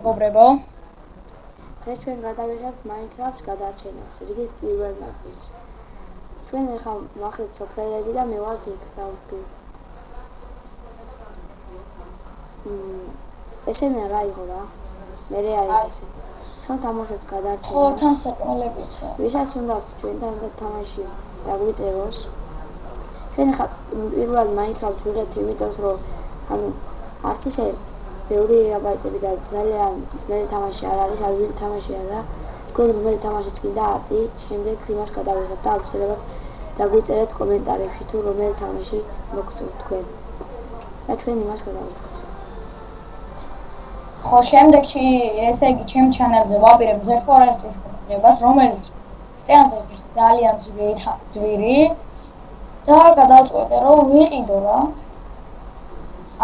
მეგობრებო, დღეს ჩვენ გადავიღებთ Minecraft-ს გადარჩენას, რიგით პირველ ნაწილს. ჩვენ ახლა ნახეთ სოფელები და მე ვარ იქ დავდგე. ესენა რა იყო რა? მე არის ესე. ჩვენ თამაშობთ გადარჩენას. ხო, თან საკმალებიცა. ვისაც უნდათ ჩვენთან და თამაში დაგვიწეროს. ჩვენ ახლა პირველად Minecraft-ს ვიღებთ იმიტომ რომ ანუ არც ისე ბევრი გიგაბაიტები და ძალიან ძნელი თამაში არ არის, ადვილი თამაშია და თქვენ რომელი თამაშიც გინდა აწი, შემდეგ იმას გადავიღებთ და აუცილებლად დაგვიწერეთ კომენტარებში თუ რომელი თამაში მოგწონთ თქვენ. და ჩვენ იმას გადავიღებთ. ხო, შემდეგში ესე იგი ჩემ ჩანელზე ვაპირებ The Forest-ის გრძნობას, რომელიც სტეანზე ღირს ძალიან ძვირი და გადავწყვეტე რომ ვიყიდო რა.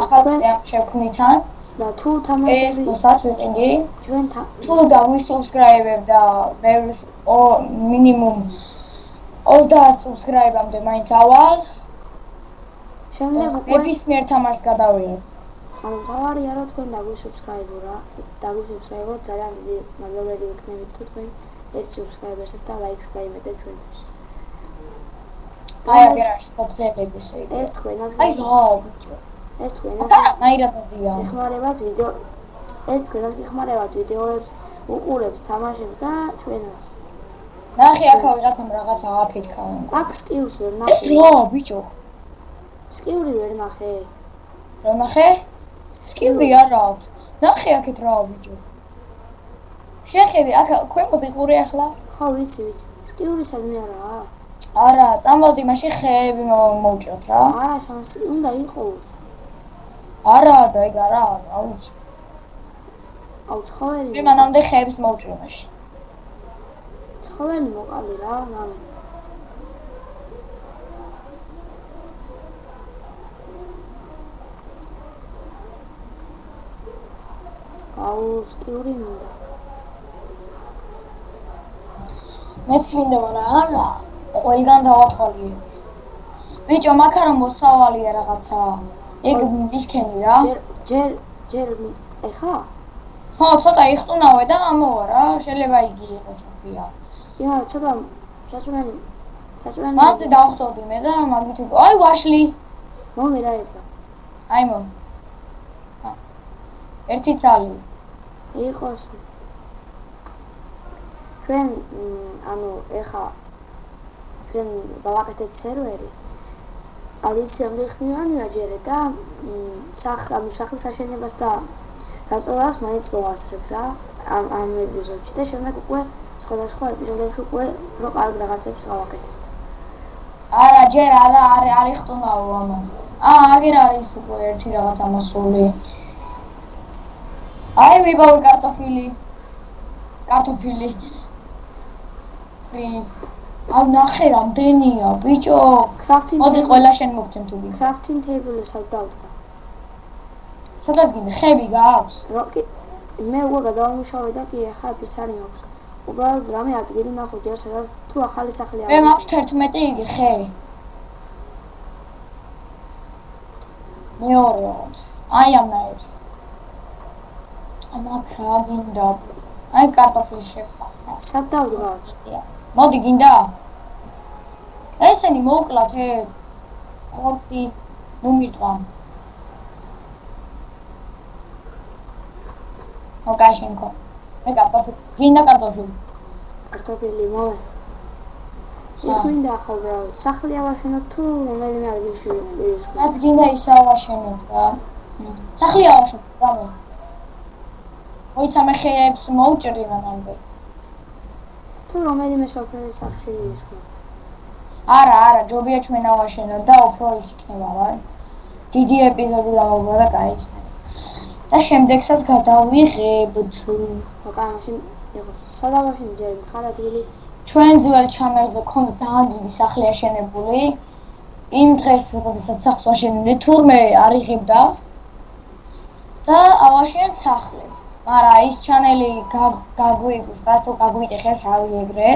ახალ შევქმნითან და თუ თამაშები ეს მოსაც ვიყიდი, ჩვენ თუ დავისუბსკრაიბებ და ბევრს მინიმუმ 30 სუბსკრაიბამდე მაინც ავალ. შემდეგ უკვე ნებისმიერ თამაშს გადავიღებ. ანუ თავარია რომ თქვენ დაგვისუბსკრაიბო რა, დაგვისუბსკრაიბოთ ძალიან დიდი მადლობელი ვიქნებით თუ თქვენ ერთ სუბსკრაიბერსაც და ლაიქს გაიმეტებთ ჩვენთვის. აი აგერ არის სოფლები ესე იგი. ეს თქვენას აი რა ბიჭო. ეს თქვენას ნაირადადია. ეხმარებათ ვიდეო ეს თქვენას გეხმარებათ ვიდეოებს უყურებთ თამაშებს და ჩვენას. ნახე აქ ვიღაცამ რაღაცა აფეთქა. აქ სკიურს ვერ ეს ნახე. რა ბიჭო? სკიური ვერ ნახე. რა ნახე? სკიური არ აქვს. ნახე აქეთ რა ბიჭო. შეხედე აქ ქვემოთ იყურე ახლა. ხო ვიცი. სკიური სადმე არაა. არა, წამოდი მაშინ ხეები მოვჭრათ რა. არა, შანსი უნდა იყოს. არა და ეგ არა, აუცი. აუ ცხოველი. მე მანამდე ხეებს მოვჭრე მაშინ. ცხოველი მოყალი რა, მამი. აუ სკიური მინდა. მეც მინდა, მაგრამ არა. ყველგან დავათვალიე. ბიჭო, მაქარო მოსავალია რაღაცა. ეგ ისქენი რა. ჯერ ეხა? ხო, ცოტა იხტუნავე და ამოვა რა. შეიძლება იგი იყოს ხია. ია, ცოტა საჭმელი. მასზე დავხტოვდი მე და მაგით იყო. აი ვაშლი. მომი რა ერთა. აი მომ. ერთი ცალი. იყოს. ჩვენ ანუ ეხა ჩვენ დავაკეთეთ სერვერი. არ ვიცი რამდენი ხნივანია ჯერე და სახლის აშენებას და დაწოლას მაინც მოვასწრებ რა ამ ეპიზოდში და შემდეგ უკვე სხვადასხვა ეპიზოდებში უკვე უფრო კარგ რაღაცებს გავაკეთებთ. არა, ჯერ არ იხტუნავო ამა. აგერ არის უკვე ერთი რაღაც ამასული. აი ვიბავი კარტოფილი. აუ ნახე რამდენია ბიჭო. მოდი ყველა შენ მოგცემ თუ გინდა. Crafting table-ს დავდგა. სადაც გინდა ხები გაქვს? როკი მე უკვე გადავამუშავე და კი ახლა ფიცარი მაქვს. უბრალოდ რამე ადგილი ნახო ჯერ სადაც თუ ახალი სახლი მე მაქვს 11 იგი ხე. მეორე აი ამნაირ. ამათ რა გინდა? აი კარტოფილი შეფა. სად დავდგავთ? მოდი გინდა? ესენი მოუკლათ ხორცი ნუ მირტყვა. ოკაშენკო. მე კარტოფილი. გინდა კარტოფილი? კარტოფილი მოვა. ის გინდა ახლა უბრალოდ სახლი ავაშენოთ თუ რომელიმე ადგილში ვიყოს? რაც გინდა ის ავაშენოთ რა. სახლი ავაშენოთ რამე. მოიცა მე ხეებს მოვჭრი მანამდე. თუ რომელიმე სოფელი სახლში ვიყოს? არა, ჯობია ჩვენ ავაშენოთ და უფრო ის იქნება რა. დიდი ეპიზოდი დავუღო და კაი. და შემდეგსაც გადავიღებთ. ოკა, მაშინ იყოს. სად ავაშენე ჯერ მითხარ ადგილი? ჩვენ ძველ ჩანელზე ქონდა ძალიან დიდი სახლი აშენებული. იმ დღეს, როდესაც სახლს ვაშენებდი, თურმე არ იღებდა და ავაშენეთ სახლი. მაგრამ ის ჩანელი გაგვიგდა თუ გაგვიტეხეს რავი ეგრე.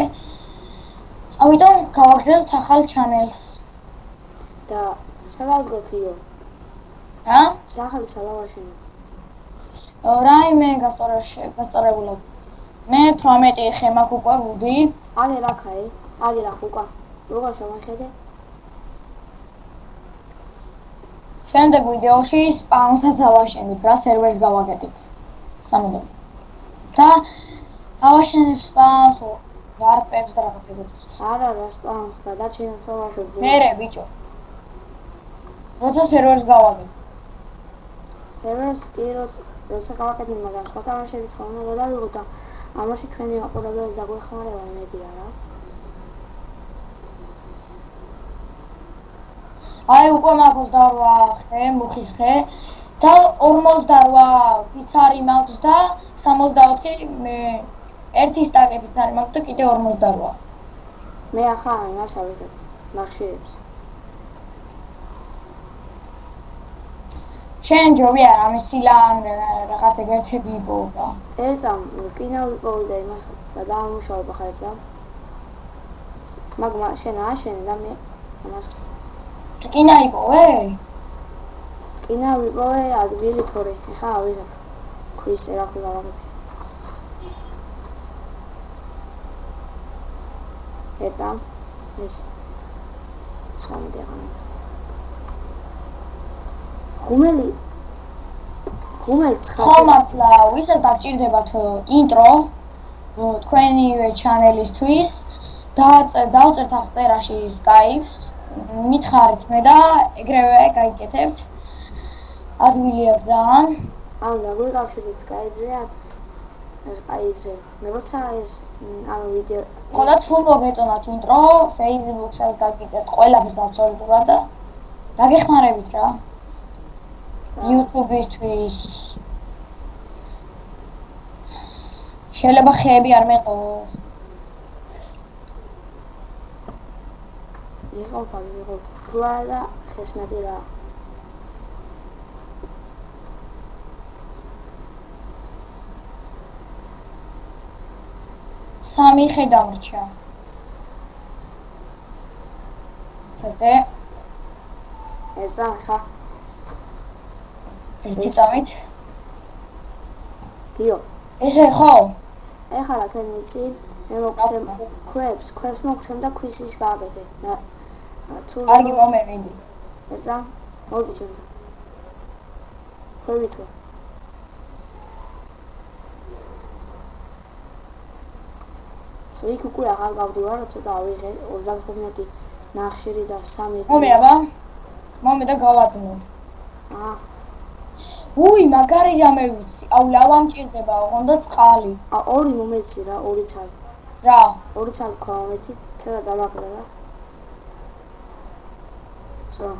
ამიტომ გავაგზავნებთ ახალ ჩანელს. და სადავდგოთ იო? რა? სახლი სად ავაშენოთ? რაიმე გასწორებულად. მე 18 ხე მაქვს უკვე ვუდი. ადი რაქაი? ადი რა ხუკა? როგორ შემოიხედე? შემდეგ ვიდეოში სპაუნსაც ავაშენებ, რა სერვერს გავაკეთებ. სამუდამოდ. და ავაშენებ სპაუნს, ვარპებს და რაღაცებებს. არა, რა სპაუნს გადაჩენებ სავაშობ. მერე ბიჭო. როცა სერვერს გავაკეთებ. სერვერს კი როცა გავაკეთებ, მაგრამ სხვა თამაშების ხოლმე გადავიღოთ და ამაში ჩვენი აყურებელი დაგვეხმარება იმედია რა. აი უკვე მაქვს 28 ხე, მუხის ხე და 48 ფიცარი მაქვს და 64 მე ერთი სტაკი ფიცარი მაქვს და კიდე 48. მე ახლა იმას ავიღებ, მახშირებს. შენ ჯობია რამე სილან რაღაც ეგეთები იპოვდა. ერთამ კინა ვიპოვე და იმას გადავამუშავებ ახლა ერთამ. მაგრამ შენ აშენ და მე ამას კინა იპოვე? კინა ვიპოვე ადგილი თორე, ახლა ავიღებ. ქვის ერახვი გავაკეთე. ერთამ ეს სამდეღან. ხუმელი ხომართლა ვისაც დაგჭირდებათ ინტრო თქვენივე ჩანელისთვის დავწერთ ახ წერაში Skype-ს მითხარით მე და ეგრევე გაიკეთებთ ადვილია ძალიან ანუ დაგვიკავშირეთ Skype-ზე Skype-ზე მე როცა ეს ანუ ვიდეო ხოლმე თუ მოგეწონათ ინტრო Facebook-საც გაგიწერთ ყველაფერს აბსოლუტურად და დაგეხმარებით რა YouTube-ისთვის შეიძლება ხეები არ მეყოს იყო თუ არა და ხეს მეტი რა სამი ხე დამრჩა ცოტე ესა ხა ერთი წამით გიო ესე ხო ეხლა რა ქენიცი მე მოგცემ ქვებს მოგცემ და ქვის ის გააკეთე კარგი მომევიდი ესა მოდი ჩემთან ხოვითო იქ უკვე აღარ გავდივარ ცოტა ავიღე 35 ნახშირი და 3 მომე აბა მომე და გავადნო უი მაგარი რამე ვიცი აუ ლავა მჭირდება ოღონდ და წყალი ორი მომეცი რა ორი ცალი რა ორი ცალი ქვა მომეცი ცოტა დამაყრა რა სა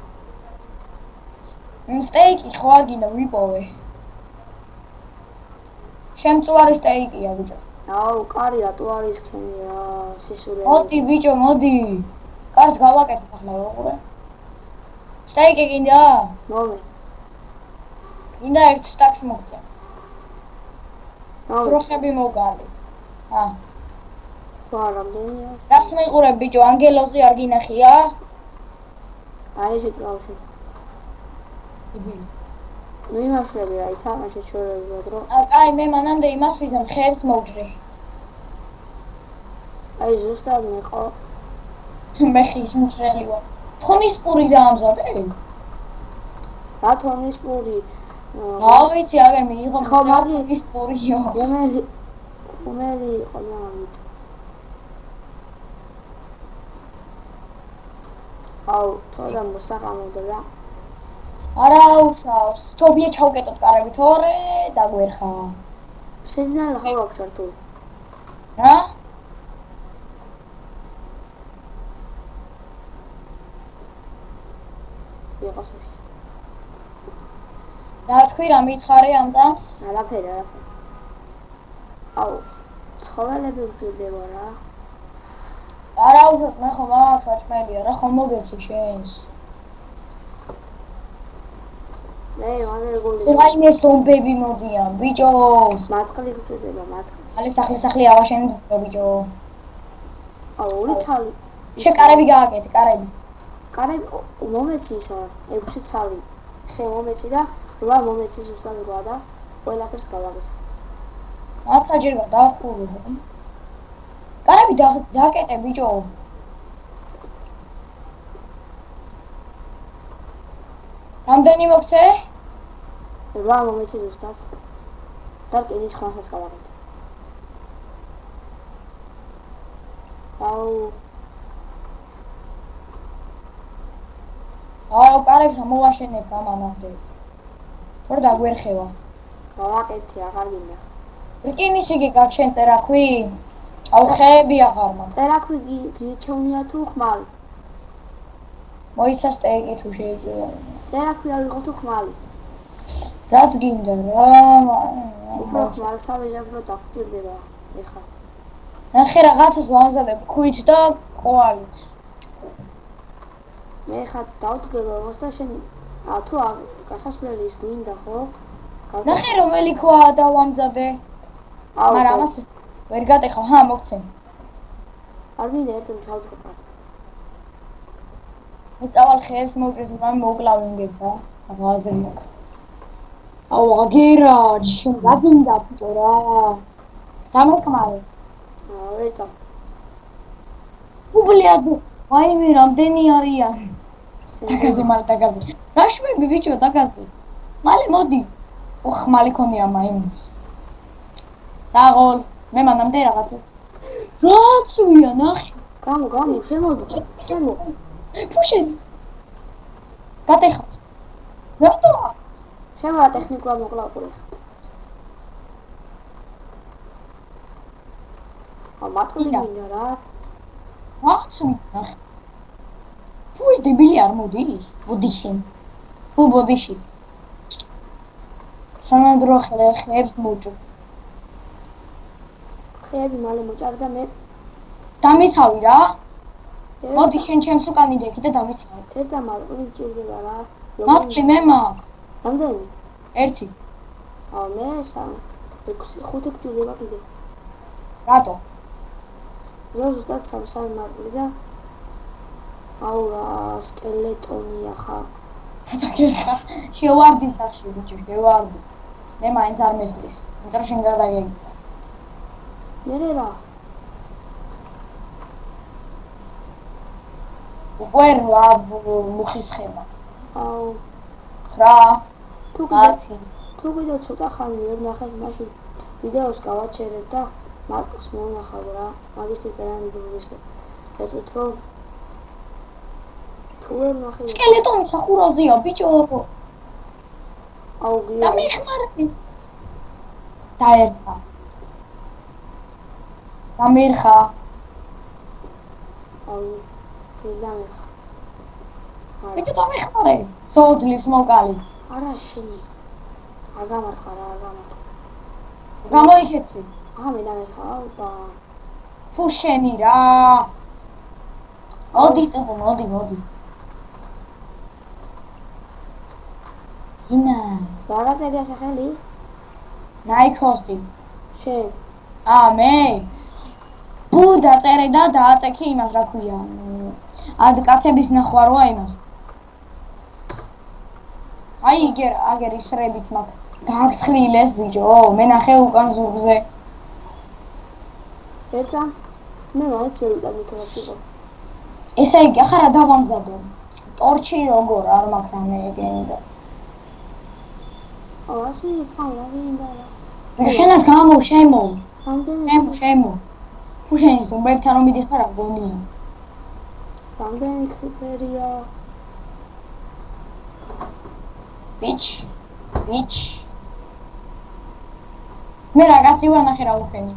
სტეიკი ხო აგინო ვიპოვე შემწუარი სტეიკია ბიჭო აუ კარია თუ არის ქენი რა სისურველი მოდი ბიჭო მოდი კარს გავაკეთებ ახლა უყურე სტეიკი გინდა მომე გინდა ერთ სტაკს მოგცე პროხები მოგალი ვარ რამდენია რას მეყურებ ბიჭო ანგელოზი არ გინახია არის ეტყავში ნუ იმაშვები რა ითამაშე ჩორებად რომ აი მე მანამდე იმას ვიზამ ხეებს მოვჭრი აი ზუსტად მეყო მე ხის მჭრელი ვარ თხონის პური დაამზადე რა თონის პური ავიცი აგერ მიიღო მაგის პურიო უმელი ყოლამით აუ თორემ მოსაყამოდა და არა უშავს ჩობია ჩავკეტოთ კარები თორე დაგვერხა სიზნალა ხო აქვს ჩართული რა იყოს ეს რა თქვი რა მითხარი ამ წამს არაფერი აუ ცხოველები ვჭირდება რა არა უშავს მე ხომ აქვს საჭმელია რა ხომ მოგეცი შენს მე ვანერ გული რაიმე ზომბები მოდიან ბიჭო მატყლი ვჭირდება მატყლი ალე სახლი ავაშენებ ბიჭო აუ ორი ცალი შე კარები გააკეთე კარები მომეცი ისა 6 ცალი ხე მომეცი და 8 მომეცი ზუსტად 8 და ყველაფერს გავაკეთე. მათ საჯერ დავხურულო. კარები დაკეტე ბიჭო. რამდენი მოგცე? 8 მომეცი ზუსტად. და რკინის ხმასაც გავაკეთე. აუ, კარებს ამოვაშენებ ამანამდე. თორ დაგვერხევა. გავაკეთე, აღარ გინდა. რკინის იგი გაქვს შენ წერაქვი? აუ, ხეები აღარ მაქვს. წერაქვი გიჩვენია თუ ხმალი? მოიცა სტეიკი თუ შეიძლება. წერაქვი ავიღო თუ ხმალი? რაც გინდა რა. უფრო ხმალს ავიღებ, რომ დაგჭირდება ეხა. ნახე რაღაცას ვამზადებ ქვით და ყვავით. მე ხა დავდგება მას და შენ თუ გასასვლელი ის გვინდა ხო? ნახე რომელი ქვა დავამზადე. მაგრამ ამას ვერ გატეხავ, ჰა მოგცე. არ მინდა ერთად ჩავდგება. მე წავალ ხეებს მოვჭრით, მაგრამ მოკლავინგებ და აღაზრე მაქვს. აუ აგერა, შენ გაგინდა ბიჭო რა. დამეხმარე. ვერცა. უბლიად, ვაიმე რამდენი არიან. დაგაზე მალე დაგაზე. რა შვები ბიჭო დაგაზე. მალე მოდი. ოხ მალე ქონია მაიმუნს. საღოლ, მე მანამდე რაღაცა. რაცვია ნახე. გამო, შემოდი, შემო. ფუშენი. გატეხავ. მერტოა. შემოა ტექნიკურად მოკლავყური. მათქული მინდა რა. რაცვი ნახე. ფუ დებილი არ მოდის? ბოდიში. ფუ ბოდიში. სანადრო ხეებს მოჭრ. ხეები მალე მოჭარ და მე დამიცავი რა. მოდი შენ ჩემს უკან იდექი და დამიცავი. ერთა მატყლი მჭირდება რა. მატყლი მე მაქვს. რამდენი? 1. აუ მე 3. 5 გჭირდება კიდე. რატო? ზუსტად 3 მატყლი და აუ რა სკელეტონია ხა. ფუტაკერხა. შევარდი სახში ბიჭო, შევარდი. მე მაინც არ მესწრის. იმიტომ შენ გადაგეგი. მერე რა? უკვე რა მუხის ხება. აუ 9. თუ კიდე ცოტა ხანი ვერ ნახეთ მაშინ ვიდეოს გავაჩერებ და მატყლს მონახავ რა. მაგისტრის ძალიან დიდი მოგესწრა. ეცოთ რომ თუ ვერ ნახე სკელეტონი სახურავზეა ბიჭო. აუ გია. დამეხმარები. დაერხა. დამერხა. აუ ეს დამერხა. ბიჭო დამეხმარე. სოძლიფ მოკალი. არა შენი. არ გამარხა რა, არ გამარხა. გამოიქეცი. მე დამერხა, აუპა. ფუ შენი რა. მოდი. ინა. რაღაცებია სახელი? ნაიქოსტი. შენ. მე. ბუ დაწერე და დააწექი იმას რა ქვია.ად კაცების ნახვა როა იმას. აი აგერ ისრებიც მაქვს. გააცხლილეს ბიჭო, მე ნახე უკან ზურგზე. ერთა მე მაინც მევიტან იქაც იყო. ესე იგი, ახლა რა დავამზადო? ტორჩი როგორ არ მაქვს რამე ეგენდა. ას მინდა რა გინდა რა. შენას გამო შემო. რამდენი? შემო. უშენის უმბებთან რომ მიდიხარ აგონია. რამდენი კრიპერია? ბიჭ. მე რაღაცი ვარ ნახე რა უხენი.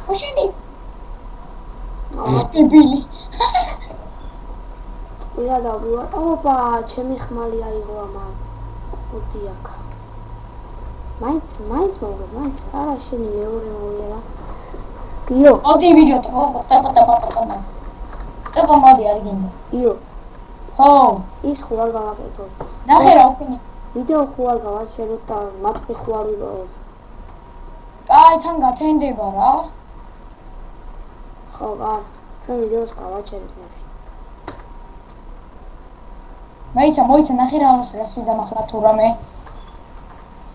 უშენი. დებილი. ვიდა დავუარ. ოპა, ჩემი ხმალი აიღო ამან. მოდი აქ. მაინც მოგე, მაინც არა შენი მეორე მოვიდა. გიო. მოდი ბიჭო, ტოპ მოდი არ გინდა. გიო. ხო. ის ხوار გავაკეთო. ნახე რა უხენი. ვიდეო ხوار გავაჩეროთ და მატყი ხوار ვიყოთ. კაი, თან გათენდება რა. ხო, ჩვენ ვიდეოს გავაჩერეთ მაშინ. მოიცა, ნახე რას ვიზამ ახლა თუ რამე.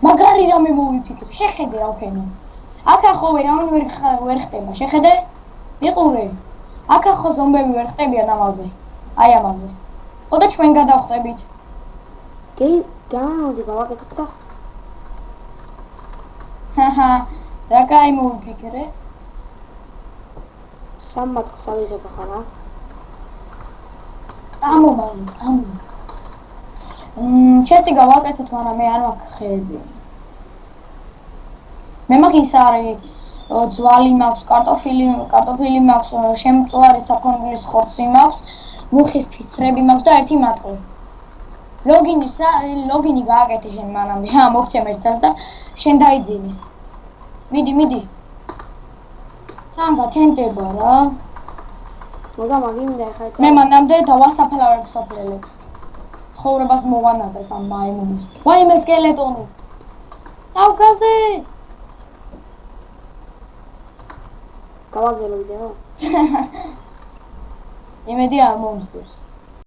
მაგარი რამე მოვიფიქრე. შეხედე რა ვქენო. აქ ახოვე რამე ვერ ხტება. შეხედე? მიყურე. აქ ახო ზომბები ვერ ხტებიან ამაზე. აი ამაზე. ხო და ჩვენ გადავხტებით. გამოვიდი გავაკეთებ და ჰაჰა. რა კაი მოვიფიქრე? სამმათხს ავიღებ ახლა. წამო. ჩეთი გავაკეთეთ, მაგრამ მე არ მაქვს ხეები. მე მაგის არის ძვალი მაქვს, კარტოფილი მაქვს, შემწვარი საქონლის ხორცი მაქვს, მუხის ფიცრები მაქვს და ერთი მატყლი. ლოგინი გააკეთე შენ მანამდე. მოგცემ ერთსაც და შენ დაიძინე. მიდი. თან გათენდება რა. მოგა მაგინდა ხა მე მანამდე დავასაფლავებ საფლელებს. ცხოვრებას მოვანადებ ამ მაიმუნს. ვაიმე სკელეტონი. ავგაზე. გავაგზავნე ვიდეო. იმედი არ მომსდევს.